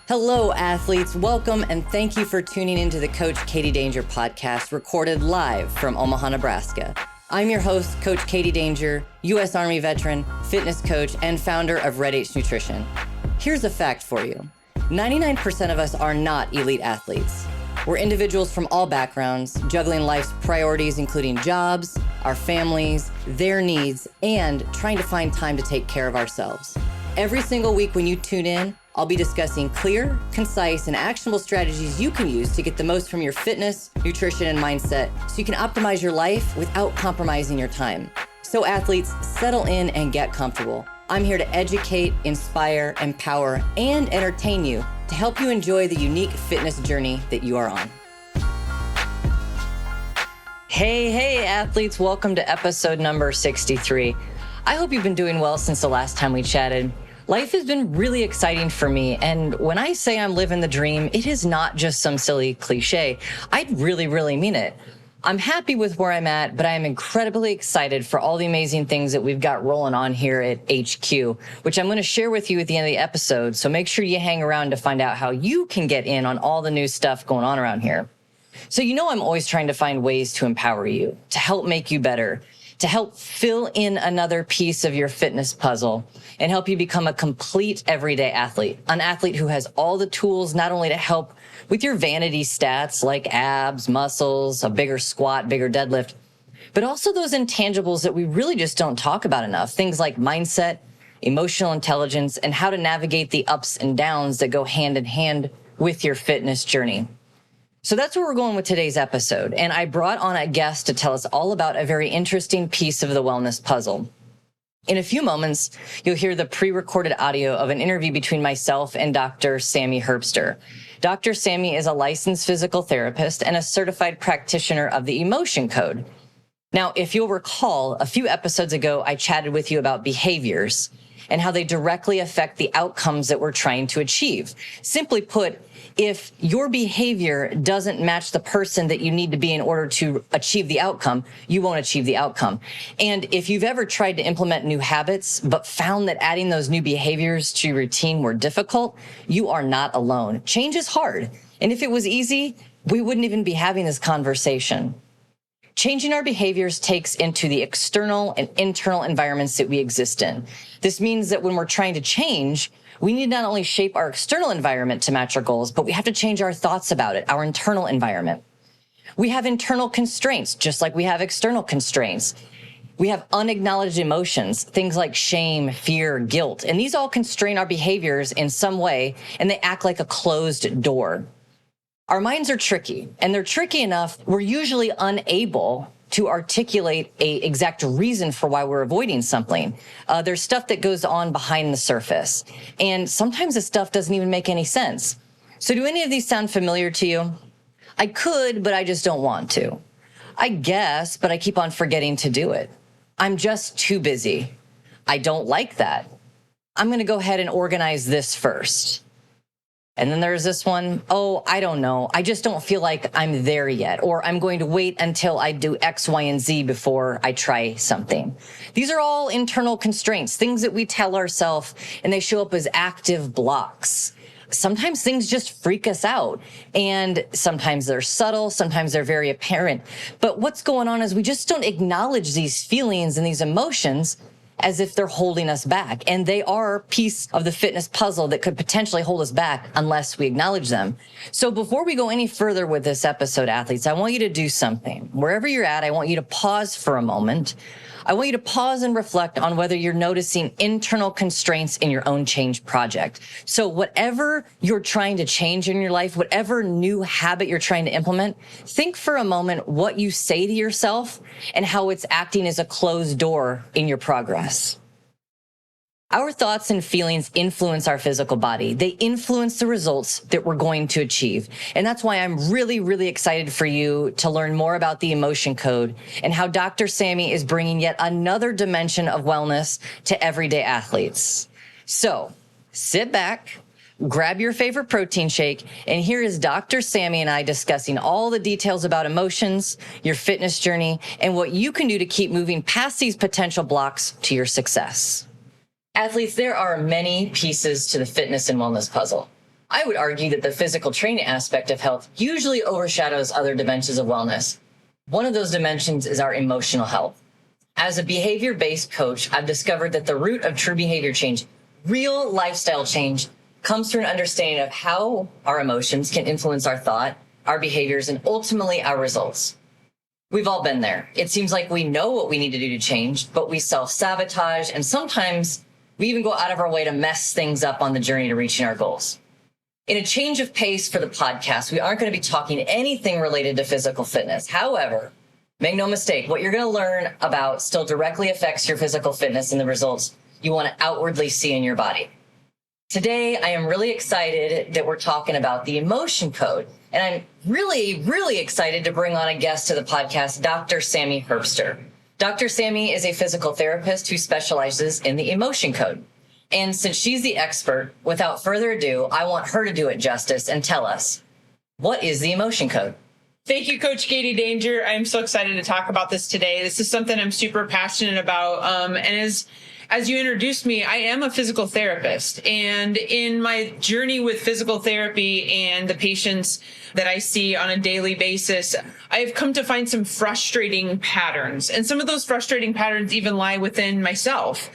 Hello, athletes. Welcome and thank you for tuning into the Coach Katie Danger podcast, recorded live from Omaha, Nebraska. I'm your host, Coach Katie Danger, U.S. Army veteran, fitness coach, and founder of Red H Nutrition. Here's a fact for you. 99% of us are not elite athletes. We're individuals from all backgrounds, juggling life's priorities, including jobs, our families, their needs, and trying to find time to take care of ourselves. Every single week when you tune in, I'll be discussing clear, concise, and actionable strategies you can use to get the most from your fitness, nutrition, and mindset so you can optimize your life without compromising your time. So athletes, settle in and get comfortable. I'm here to educate, inspire, empower, and entertain you to help you enjoy the unique fitness journey that you are on. Hey, athletes, welcome to episode number 63. I hope you've been doing well since the last time we chatted. Life has been really exciting for me, and when I say I'm living the dream, it is not just some silly cliche. I really mean it. I'm happy with where I'm at, but I am incredibly excited for all the amazing things that we've got rolling on here at HQ, which I'm going to share with you at the end of the episode, so make sure you hang around to find out how you can get in on all the new stuff going on around here. So you know I'm always trying to find ways to empower you, to help make you better, to help fill in another piece of your fitness puzzle and help you become a complete everyday athlete, an athlete who has all the tools not only to help with your vanity stats like abs, muscles, a bigger squat, bigger deadlift, but also those intangibles that we really just don't talk about enough, things like mindset, emotional intelligence, and how to navigate the ups and downs that go hand in hand with your fitness journey. So that's where we're going with today's episode, and I brought on a guest to tell us all about a very interesting piece of the wellness puzzle. In a few moments, you'll hear the pre-recorded audio of an interview between myself and Dr. Sami Herbster. Dr. Sami is a licensed physical therapist and a certified practitioner of the emotion code. Now, if you'll recall, a few episodes ago, I chatted with you about behaviors and how they directly affect the outcomes that we're trying to achieve. Simply put, if your behavior doesn't match the person that you need to be in order to achieve the outcome, you won't achieve the outcome. And if you've ever tried to implement new habits, but found that adding those new behaviors to your routine were difficult, you are not alone. Change is hard. And if it was easy, we wouldn't even be having this conversation. Changing our behaviors takes into the external and internal environments that we exist in. This means that when we're trying to change, we need not only shape our external environment to match our goals, but we have to change our thoughts about it, our internal environment. We have internal constraints, just like we have external constraints. We have unacknowledged emotions, things like shame, fear, guilt, and these all constrain our behaviors in some way, and they act like a closed door. Our minds are tricky, and they're tricky enough we're usually unable to articulate an exact reason for why we're avoiding something. There's stuff that goes on behind the surface, and sometimes the stuff doesn't even make any sense. So do any of these sound familiar to you? I could, but I just don't want to. I guess, but I keep on forgetting to do it. I'm just too busy. I don't like that. I'm going to go ahead and organize this first. And then there's this one, oh, I don't know. I just don't feel like I'm there yet, or I'm going to wait until I do X, Y, and Z before I try something. These are all internal constraints, things that we tell ourselves, and they show up as active blocks. Sometimes things just freak us out, and sometimes they're subtle, sometimes they're very apparent. But what's going on is we just don't acknowledge these feelings and these emotions as if they're holding us back. And they are a piece of the fitness puzzle that could potentially hold us back unless we acknowledge them. So before we go any further with this episode, athletes, I want you to do something. Wherever you're at, I want you to pause for a moment. I want you to pause and reflect on whether you're noticing internal constraints in your own change project. So whatever you're trying to change in your life, whatever new habit you're trying to implement, think for a moment what you say to yourself and how it's acting as a closed door in your progress. Our thoughts and feelings influence our physical body. They influence the results that we're going to achieve. And that's why I'm really excited for you to learn more about the emotion code and how Dr. Sami is bringing yet another dimension of wellness to everyday athletes. So sit back, grab your favorite protein shake, and here is Dr. Sami and I discussing all the details about emotions, your fitness journey, and what you can do to keep moving past these potential blocks to your success. Athletes, there are many pieces to the fitness and wellness puzzle. I would argue that the physical training aspect of health usually overshadows other dimensions of wellness. One of those dimensions is our emotional health. As a behavior-based coach, I've discovered that the root of true behavior change, real lifestyle change, comes through an understanding of how our emotions can influence our thought, our behaviors, and ultimately our results. We've all been there. It seems like we know what we need to do to change, but we self-sabotage, and sometimes we even go out of our way to mess things up on the journey to reaching our goals. In a change of pace for the podcast, we aren't going to be talking anything related to physical fitness. However, make no mistake, what you're going to learn about still directly affects your physical fitness and the results you want to outwardly see in your body. Today, I am really excited that we're talking about the emotion code. And I'm really excited to bring on a guest to the podcast, Dr. Sami Herbster. Dr. Sami is a physical therapist who specializes in the emotion code. And since she's the expert, without further ado, I want her to do it justice and tell us, what is the emotion code? Thank you, Coach Katie Danger. I'm so excited to talk about this today. This is something I'm super passionate about. And as you introduced me, I am a physical therapist. And in my journey with physical therapy and the patients that I see on a daily basis, I've come to find some frustrating patterns. And some of those frustrating patterns even lie within myself.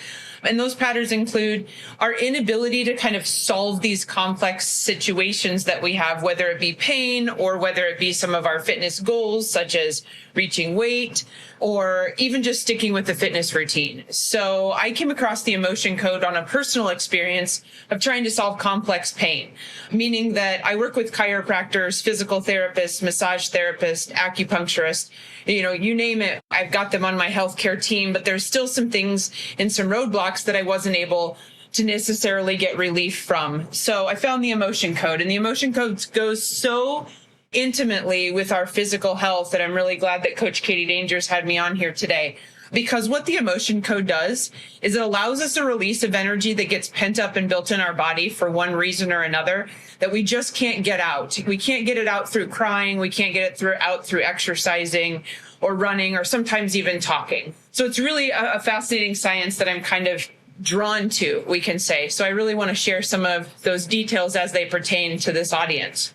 And those patterns include our inability to kind of solve these complex situations that we have, whether it be pain or whether it be some of our fitness goals, such as reaching weight or even just sticking with the fitness routine. So I came across the emotion code on a personal experience of trying to solve complex pain, meaning that I work with chiropractors, physical therapists, massage therapists, acupuncturists, you name it. I've got them on my healthcare team, but there's still some things and some roadblocks that I wasn't able to necessarily get relief from. So I found the emotion code, and the emotion code goes so intimately with our physical health that I'm really glad that Coach Katie Dangers had me on here today. Because what the emotion code does is it allows us a release of energy that gets pent up and built in our body for one reason or another that we just can't get out. We can't get it out through crying. We can't get it out through exercising or running or sometimes even talking. So it's really a fascinating science that I'm kind of drawn to, we can say. So I really want to share some of those details as they pertain to this audience.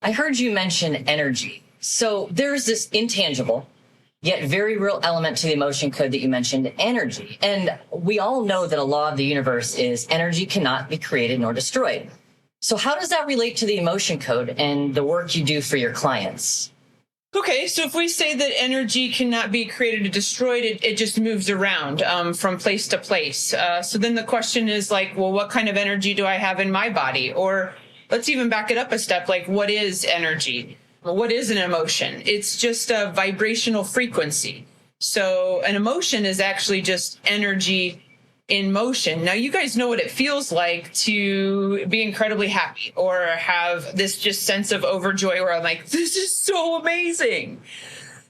I heard you mention energy. So there's this intangible, yet very real element to the emotion code that you mentioned, energy. And we all know that a law of the universe is energy cannot be created nor destroyed. So how does that relate to the emotion code and the work you do for your clients? Okay, so if we say that energy cannot be created or destroyed, it just moves around from place to place. So then the question is well, what kind of energy do I have in my body? Or let's even back it up a step, what is energy? What is an emotion? It's just a vibrational frequency. So an emotion is actually just energy in motion. Now, you guys know what it feels like to be incredibly happy or have this just sense of overjoy where I'm this is so amazing.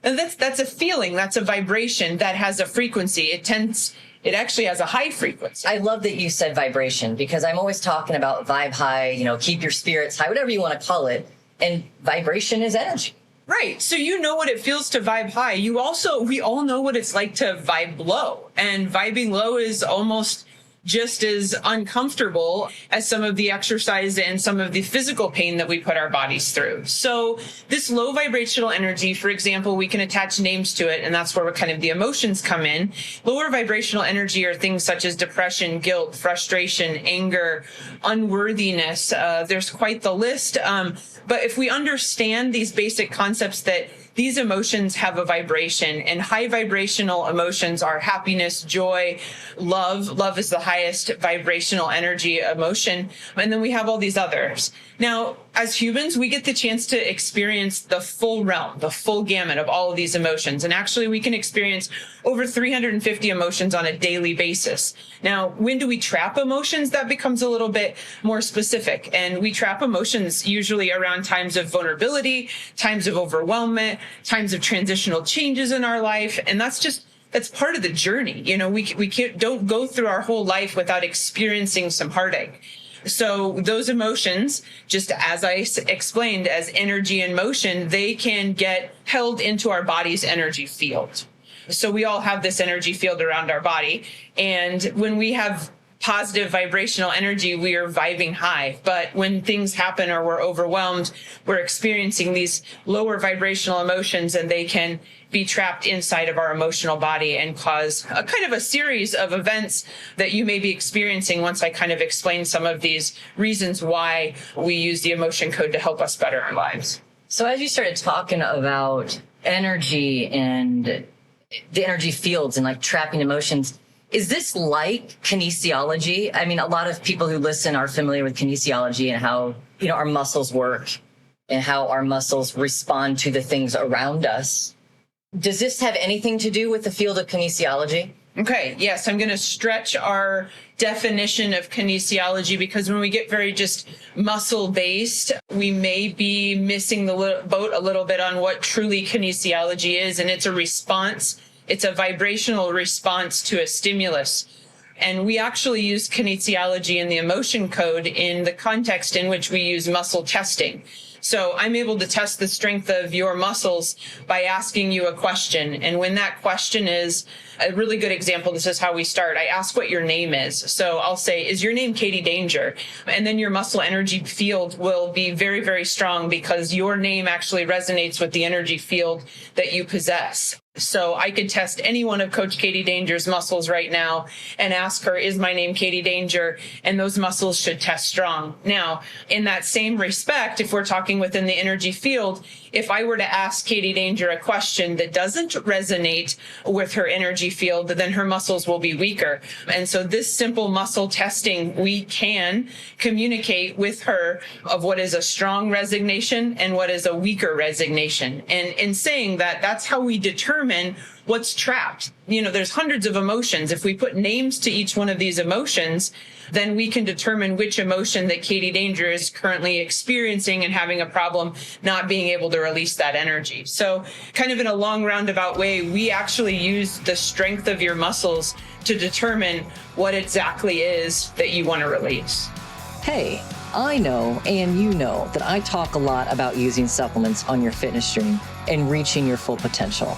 And that's a feeling, that's a vibration that has a frequency. It actually has a high frequency. I love that you said vibration because I'm always talking about vibe high, keep your spirits high, whatever you want to call it. And vibration is energy. Right. So you know what it feels to vibe high. We all know what it's like to vibe low. And vibing low is almost just as uncomfortable as some of the exercise and some of the physical pain that we put our bodies through. So this low vibrational energy, for example, we can attach names to it, and that's where kind of the emotions come in. Lower vibrational energy are things such as depression, guilt, frustration, anger, unworthiness. There's quite the list. But if we understand these basic concepts that these emotions have a vibration, and high vibrational emotions are happiness, joy, love. Love is the highest vibrational energy emotion. And then we have all these others. Now, as humans, we get the chance to experience the full realm, the full gamut of all of these emotions. And actually, we can experience over 350 emotions on a daily basis. Now, when do we trap emotions? That becomes a little bit more specific. And we trap emotions usually around times of vulnerability, times of overwhelmment, times of transitional changes in our life. And that's part of the journey. Don't go through our whole life without experiencing some heartache. So those emotions, just as I explained, as energy in motion, they can get held into our body's energy field. So we all have this energy field around our body. And when we have positive vibrational energy, we are vibing high. But when things happen or we're overwhelmed, we're experiencing these lower vibrational emotions, and they can be trapped inside of our emotional body and cause a kind of a series of events that you may be experiencing once I kind of explain some of these reasons why we use the emotion code to help us better our lives. So as you started talking about energy and the energy fields and like trapping emotions, is this like kinesiology? I mean, a lot of people who listen are familiar with kinesiology and how, our muscles work and how our muscles respond to the things around us. Does this have anything to do with the field of kinesiology? Okay, yes, I'm going to stretch our definition of kinesiology, because when we get very just muscle-based, we may be missing the boat a little bit on what truly kinesiology is, and it's a response. It's a vibrational response to a stimulus. And we actually use kinesiology in the emotion code in the context in which we use muscle testing. So I'm able to test the strength of your muscles by asking you a question. And when that question is a really good example, this is how we start. I ask what your name is. So I'll say, is your name Katie Danger? And then your muscle energy field will be very, very strong, because your name actually resonates with the energy field that you possess. So I could test any one of Coach Katie Danger's muscles right now and ask her, is my name Katie Danger? And those muscles should test strong. Now, in that same respect, if we're talking within the energy field, if I were to ask Katie Danger a question that doesn't resonate with her energy field, then her muscles will be weaker. And so this simple muscle testing, we can communicate with her of what is a strong resignation and what is a weaker resignation. And in saying that, that's how we determine what's trapped. There's hundreds of emotions. If we put names to each one of these emotions, then we can determine which emotion that Katie Danger is currently experiencing and having a problem not being able to release that energy. So kind of in a long roundabout way, we actually use the strength of your muscles to determine what exactly is that you want to release. Hey, I know, and you know, that I talk a lot about using supplements on your fitness journey and reaching your full potential.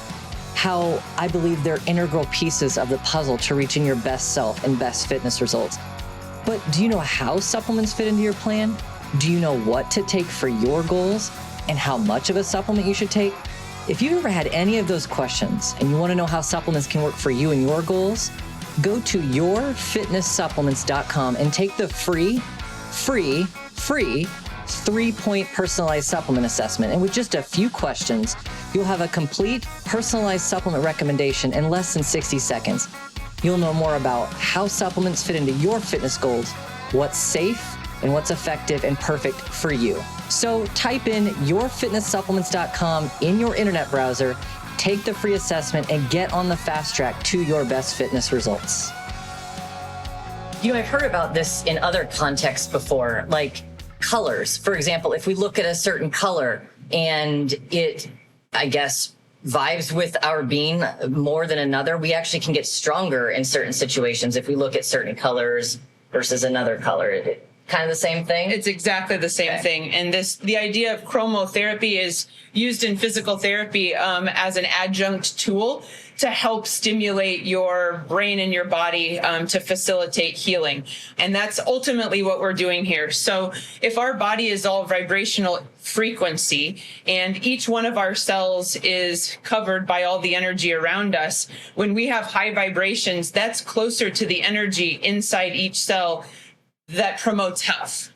How I believe they're integral pieces of the puzzle to reaching your best self and best fitness results. But do you know how supplements fit into your plan? Do you know what to take for your goals and how much of a supplement you should take? If you've ever had any of those questions and you want to know how supplements can work for you and your goals, go to yourfitnesssupplements.com and take the free 3-point personalized supplement assessment. And with just a few questions, you'll have a complete personalized supplement recommendation in less than 60 seconds. You'll know more about how supplements fit into your fitness goals, what's safe, and what's effective and perfect for you. So type in yourfitnesssupplements.com in your internet browser, take the free assessment, and get on the fast track to your best fitness results. I've heard about this in other contexts before, like colors. For example, if we look at a certain color and it, vibes with our being more than another, we actually can get stronger in certain situations if we look at certain colors versus another color. Kind of the same thing? It's exactly the same thing. And the idea of chromotherapy is used in physical therapy as an adjunct tool to help stimulate your brain and your body to facilitate healing. And that's ultimately what we're doing here. So if our body is all vibrational frequency and each one of our cells is covered by all the energy around us, when we have high vibrations, that's closer to the energy inside each cell that promotes health.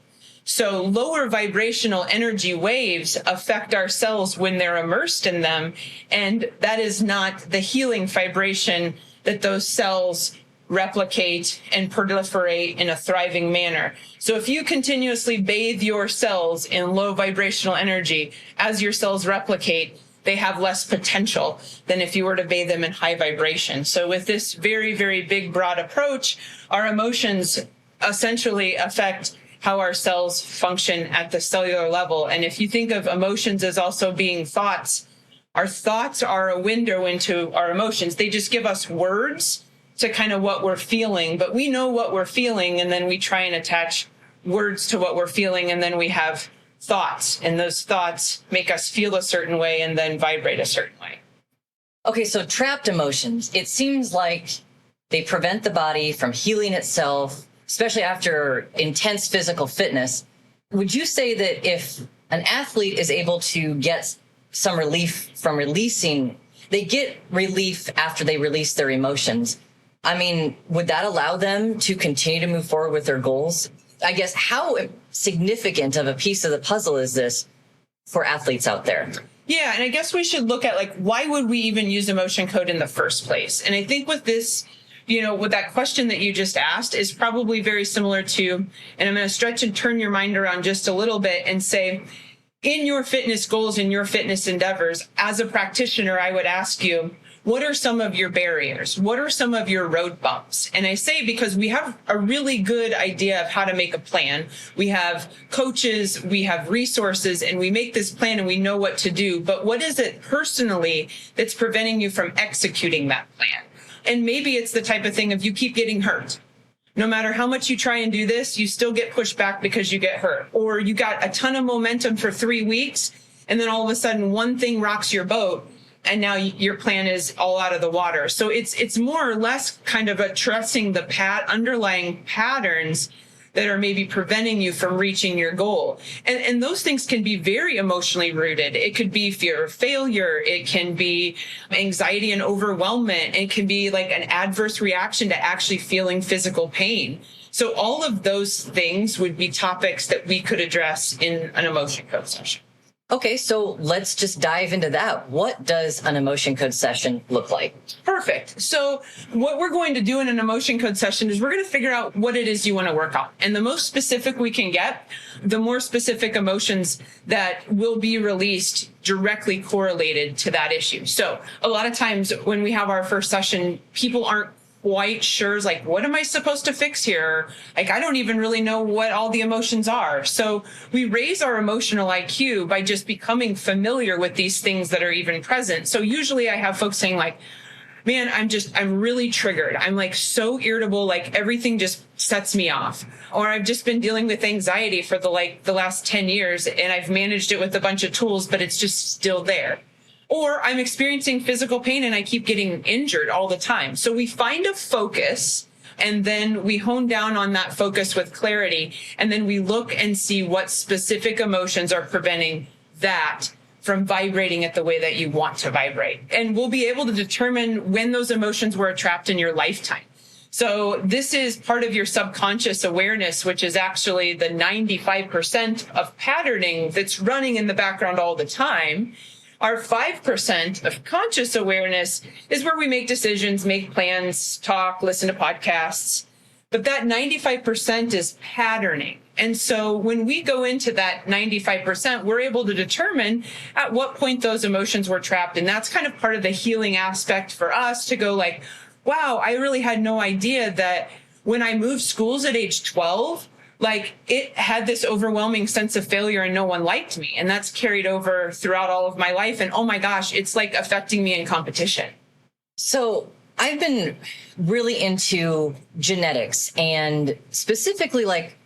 So lower vibrational energy waves affect our cells when they're immersed in them, and that is not the healing vibration that those cells replicate and proliferate in a thriving manner. So if you continuously bathe your cells in low vibrational energy, as your cells replicate, they have less potential than if you were to bathe them in high vibration. So with this very, very big, broad approach, our emotions essentially affect how our cells function at the cellular level. And if you think of emotions as also being thoughts, our thoughts are a window into our emotions. They just give us words to kind of what we're feeling, but we know what we're feeling, and then we try and attach words to what we're feeling, and then we have thoughts, and those thoughts make us feel a certain way and then vibrate a certain way. Okay, so trapped emotions, it seems like they prevent the body from healing itself especially after intense physical fitness. Would you say that if an athlete is able to get some relief from releasing, they get relief after they release their emotions? I mean, would that allow them to continue to move forward with their goals? I guess, how significant of a piece of the puzzle is this for athletes out there? Yeah, and I guess we should look at, like, why would we even use emotion code in the first place? And I think with this, with that question that you just asked is probably very similar to, and I'm going to stretch and turn your mind around just a little bit and say, in your fitness goals and your fitness endeavors, as a practitioner, I would ask you, what are some of your barriers? What are some of your road bumps? And I say because we have a really good idea of how to make a plan. We have coaches, we have resources, and we make this plan and we know what to do. But what is it personally that's preventing you from executing that plan? And maybe it's the type of thing of you keep getting hurt. No matter how much you try and do this, you still get pushed back because you get hurt. Or you got a ton of momentum for 3 weeks, and then all of a sudden one thing rocks your boat, and now your plan is all out of the water. So it's more or less kind of addressing the underlying patterns that are maybe preventing you from reaching your goal. And those things can be very emotionally rooted. It could be fear of failure. It can be anxiety and overwhelmment. It can be like an adverse reaction to actually feeling physical pain. So all of those things would be topics that we could address in an emotion code session. Okay, so let's just dive into that. What does an emotion code session look like? Perfect. So what we're going to do in an emotion code session is we're going to figure out what it is you want to work on. And the most specific we can get, the more specific emotions that will be released directly correlated to that issue. So a lot of times when we have our first session, people aren't quite sure, like, what am I supposed to fix here? Like, I don't even really know what all the emotions are. So we raise our emotional IQ by just becoming familiar with these things that are even present. So usually I have folks saying, like, man, I'm really triggered. I'm like so irritable, like everything just sets me off. Or I've just been dealing with anxiety for the last 10 years and I've managed it with a bunch of tools, but it's just still there. Or I'm experiencing physical pain and I keep getting injured all the time. So we find a focus and then we hone down on that focus with clarity. And then we look and see what specific emotions are preventing that from vibrating at the way that you want to vibrate. And we'll be able to determine when those emotions were trapped in your lifetime. So this is part of your subconscious awareness, which is actually the 95% of patterning that's running in the background all the time. Our 5% of conscious awareness is where we make decisions, make plans, talk, listen to podcasts. But that 95% is patterning. And so when we go into that 95%, we're able to determine at what point those emotions were trapped. And that's kind of part of the healing aspect for us to go like, wow, I really had no idea that when I moved schools at age 12, like it had this overwhelming sense of failure and no one liked me. And that's carried over throughout all of my life. And oh my gosh, it's like affecting me in competition. So I've been really into genetics and specifically like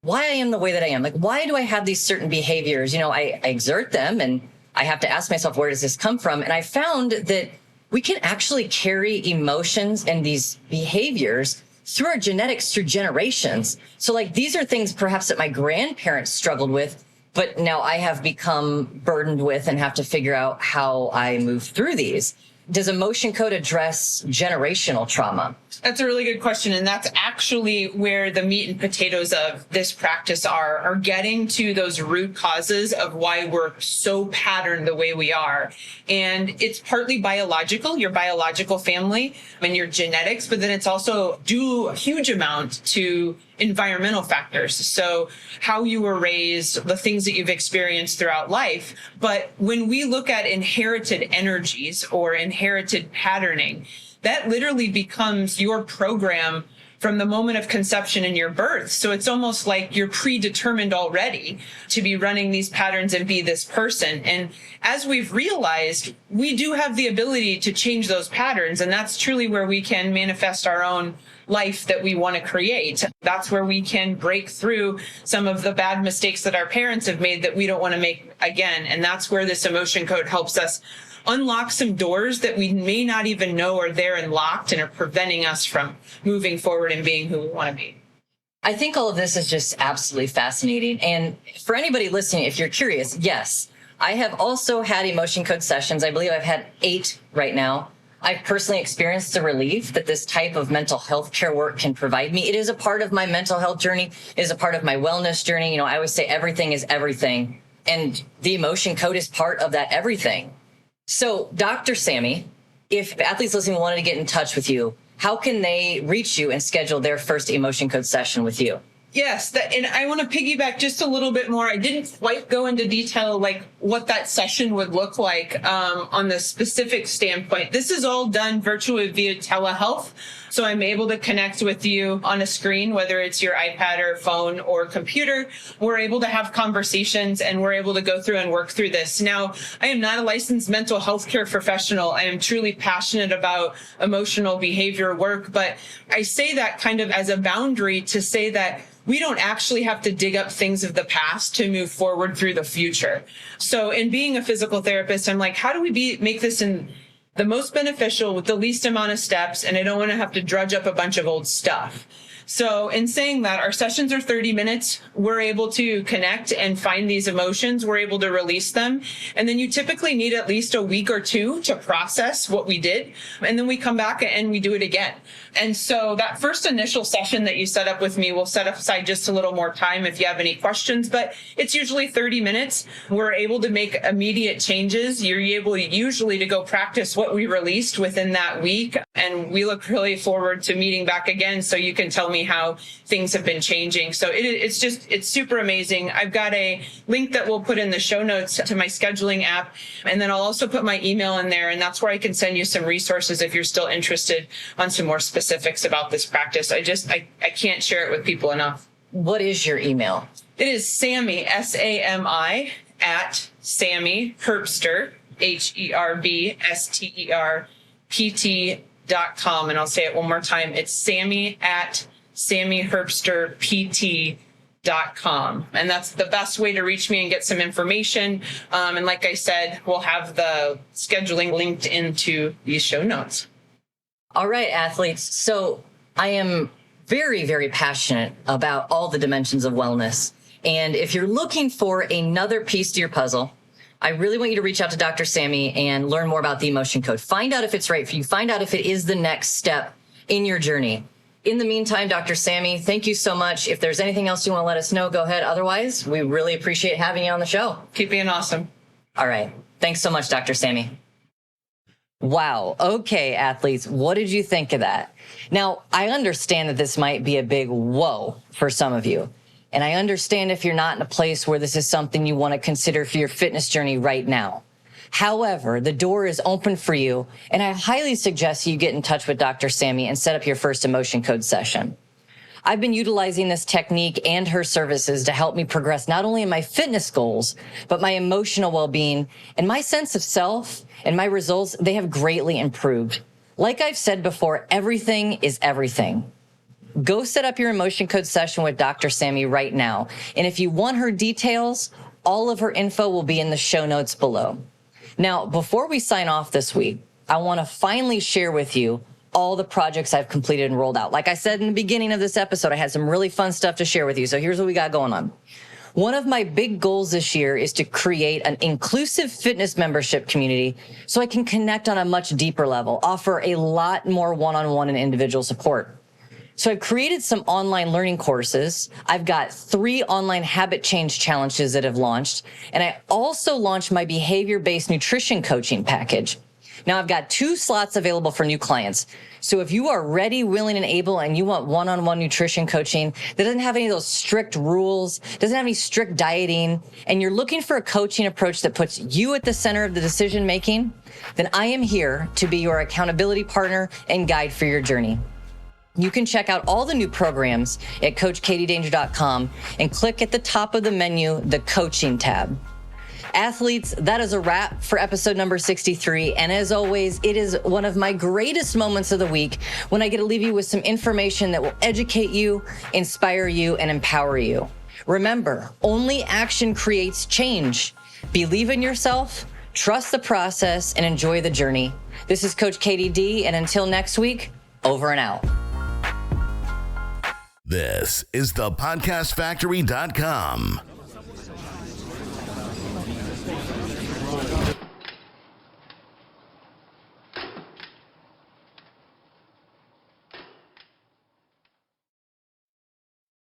why I am the way that I am. Like, why do I have these certain behaviors? I exert them and I have to ask myself, where does this come from? And I found that we can actually carry emotions and these behaviors through our genetics, through generations. So like these are things perhaps that my grandparents struggled with, but now I have become burdened with and have to figure out how I move through these. Does emotion code address generational trauma? That's a really good question. And that's actually where the meat and potatoes of this practice are getting to those root causes of why we're so patterned the way we are. And it's partly biological, your biological family and your genetics, but then it's also due a huge amount to environmental factors. So how you were raised, the things that you've experienced throughout life. But when we look at inherited energies or inherited patterning, that literally becomes your program from the moment of conception and your birth. So it's almost like you're predetermined already to be running these patterns and be this person. And as we've realized, we do have the ability to change those patterns. And that's truly where we can manifest our own life that we want to create. That's where we can break through some of the bad mistakes that our parents have made that we don't want to make again. And that's where this emotion code helps us unlock some doors that we may not even know are there and locked and are preventing us from moving forward and being who we want to be. I think all of this is just absolutely fascinating. And for anybody listening, if you're curious, yes, I have also had emotion code sessions. I believe I've had 8 right now. I've personally experienced the relief that this type of mental health care work can provide me. It is a part of my mental health journey. It is a part of my wellness journey. You know, I always say everything is everything. And the emotion code is part of that everything. So, Dr. Sami, if athletes listening wanted to get in touch with you, how can they reach you and schedule their first emotion code session with you? Yes, and I want to piggyback just a little bit more. I didn't quite go into detail like what that session would look like on the specific standpoint. This is all done virtually via telehealth. So I'm able to connect with you on a screen, whether it's your iPad or phone or computer. We're able to have conversations and we're able to go through and work through this. Now, I am not a licensed mental health care professional. I am truly passionate about emotional behavior work, but I say that kind of as a boundary to say that we don't actually have to dig up things of the past to move forward through the future. So in being a physical therapist, I'm like, how do we make this in the most beneficial with the least amount of steps? And I don't want to have to drudge up a bunch of old stuff. So in saying that, our sessions are 30 minutes. We're able to connect and find these emotions. We're able to release them. And then you typically need at least a week or 2 to process what we did. And then we come back and we do it again. And so that first initial session that you set up with me, we'll set aside just a little more time if you have any questions, but it's usually 30 minutes. We're able to make immediate changes. You're able usually to go practice what we released within that week. And we look really forward to meeting back again so you can tell me how things have been changing. So it's super amazing. I've got a link that we'll put in the show notes to my scheduling app. And then I'll also put my email in there. And that's where I can send you some resources if you're still interested on some more specifics about this practice. I can't share it with people enough. What is your email? It is Sami, SAMI, at Sami Herbster, HERBSTERPT.com. And I'll say it one more time. It's Sami at SamiHerbsterPT.com. And that's the best way to reach me and get some information. And like I said, we'll have the scheduling linked into these show notes. All right, athletes. So I am very, very passionate about all the dimensions of wellness. And if you're looking for another piece to your puzzle, I really want you to reach out to Dr. Sami and learn more about the emotion code. Find out if it's right for you. Find out if it is the next step in your journey. In the meantime, Dr. Sami, thank you so much. If there's anything else you want to let us know, go ahead. Otherwise, we really appreciate having you on the show. Keep being awesome. All right. Thanks so much, Dr. Sami. Wow. Okay, athletes, what did you think of that? Now, I understand that this might be a big whoa for some of you. And I understand if you're not in a place where this is something you want to consider for your fitness journey right now. However, the door is open for you, and I highly suggest you get in touch with Dr. Sami and set up your first emotion code session. I've been utilizing this technique and her services to help me progress not only in my fitness goals, but my emotional well-being and my sense of self, and my results, they have greatly improved. Like I've said before, everything is everything. Go set up your emotion code session with Dr. Sami right now. And if you want her details, all of her info will be in the show notes below. Now, before we sign off this week, I want to finally share with you all the projects I've completed and rolled out. Like I said in the beginning of this episode, I had some really fun stuff to share with you. So here's what we got going on. One of my big goals this year is to create an inclusive fitness membership community so I can connect on a much deeper level, offer a lot more one-on-one and individual support. So I've created some online learning courses. I've got 3 online habit change challenges that have launched. And I also launched my behavior-based nutrition coaching package. Now I've got 2 slots available for new clients. So if you are ready, willing, and able, and you want one-on-one nutrition coaching that doesn't have any of those strict rules, doesn't have any strict dieting, and you're looking for a coaching approach that puts you at the center of the decision making, then I am here to be your accountability partner and guide for your journey. You can check out all the new programs at CoachKatieDanger.com and click at the top of the menu, the coaching tab. Athletes, that is a wrap for episode number 63. And as always, it is one of my greatest moments of the week when I get to leave you with some information that will educate you, inspire you, and empower you. Remember, only action creates change. Believe in yourself, trust the process, and enjoy the journey. This is Coach Katie D, and until next week, over and out. This is the podcastfactory.com.